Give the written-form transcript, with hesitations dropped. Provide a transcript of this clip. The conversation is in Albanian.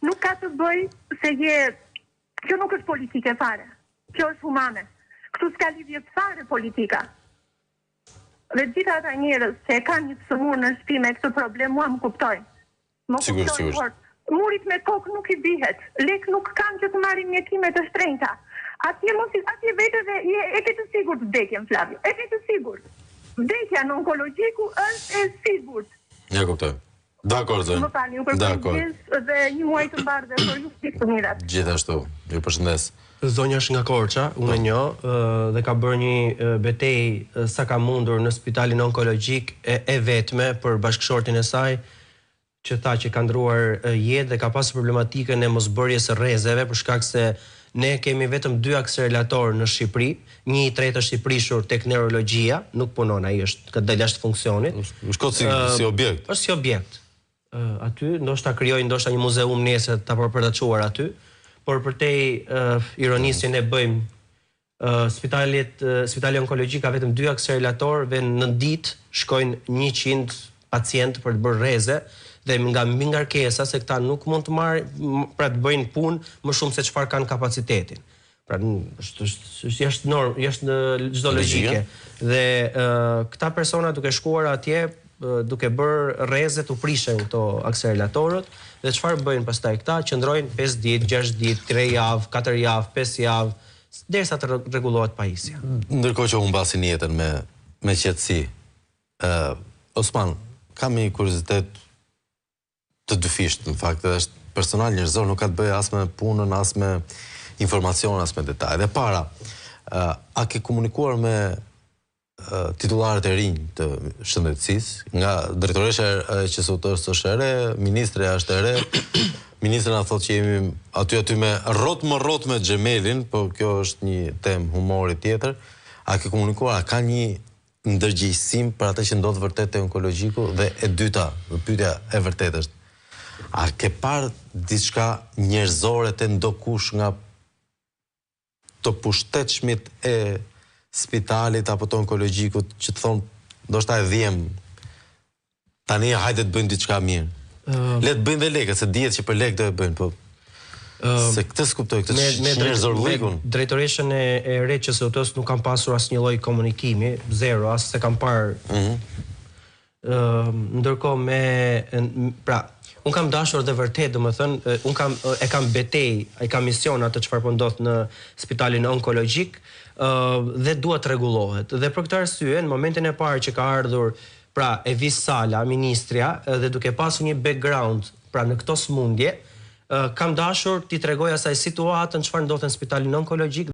nuk ka të bëj se kjo nuk është politike fare. Kjo është humane. Këtu s'ka lidhje fare politika. Dhe gjitha ata njerëz që e kanë një të sëmurë në shtëpi me këtë problem, mua më kuptojnë. Sigurisht. Murit me kokë nuk i bihet. Lek nuk kanë që të marrin mjekime të shtrenjta. Atje vete dhe e ke të sigurt vdekjen, Flavio. E ke të sigurt. Vdekja në onkologjiku është e sigurt. Ja kuptoj. Dakor, zënë. Më falni, ju përshëndes dhe një muaj të mbarë dhe për ju të mirat. Gjithashtu, ju përshëndes. Zonja është nga Korça, unë e njoh, dhe ka bërë një betejë sa ka mundur në spitalin onkologjik e vetme për bashkëshortin e saj, që tha që ka ndruar jetë dhe ka pasur problematikën e mosbërjes së rrezeve për shkak se ne kemi vetëm 2 akseleratorë në Shqipëri, një i tretë është i prishur tek neurologjia, nuk punon, ai është ka dalë jashtë funksionit. Shkot si objekt. Është si objekt. Aty ndoshta krijojnë ndoshta një muzeum nesër ta përpërdaçuar aty, por përtej ironisë ne bëjmë spitali onkologjik ka vetëm 2 akseleratorë dhe në ditë shkojnë 100 pacientë për të bërë rreze dhe nga mbi ngarkesa se këta nuk mund të marrin pra të bëjnë punë më shumë se çfarë kanë kapacitetin. Pra është jashtë normë, jashtë çdo logjike. Dhe këta persona duke shkuar atje duke bërë rrezet u prishen këto akseleratorët dhe çfarë bëjnë pastaj këta qëndrojnë 5 ditë, 6 ditë, 3 javë, 4 javë, 5 javë derisa të rregullohet pajisja. Ndërkohë që humbasin jetën me qetësi. Osman, kam një kuriozitet të dyfisht, në fakt, edhe është personal njerëzor, nuk ka të bëjë as me punën, as me informacion, as me detaj. Dhe para, a ke komunikuar me titullarët e rinj të shëndetësisë, nga drejtoresha e QSOT-s është e re, ministre është e re, ministri na thotë që jemi aty me rrot me Xhemelin, po kjo është një temë humori tjetër. A ke komunikuar, a ka një ndërgjegjësim për atë që ndodh vërtet te onkologjiku dhe e dyta, pyetja e vërtetë është, a ke parë diçka njerëzore te ndokush nga të pushtetshmit e spitalit apo të onkologjikut që të thonë, ndoshta e dhjem, tani hajde të bëjnë diçka mirë. Le të bëjnë dhe lekët, se dihet që për lekë do e bëjnë, po se këtë s'kuptoj, këtë njerëzorlikun. Drejtoreshën e re që QSOT-s nuk kam pasur asnjë lloj komunikimi, zero, as se kam parë. Ndërkohë pra, unë kam dashur dhe vërtet, domethënë, unë e kam betejë, ai kam mision atë çfarë po ndodh në spitalin onkologjik dhe duhet rregullohet. Dhe për këtë arsye, në momentin e parë që ka ardhur pra Evis Sala, ministrja, dhe duke pasur një background pra në këto smundje, kam dashur t'i tregoj asaj situatën çfarë ndodh në spitalin onkologjik.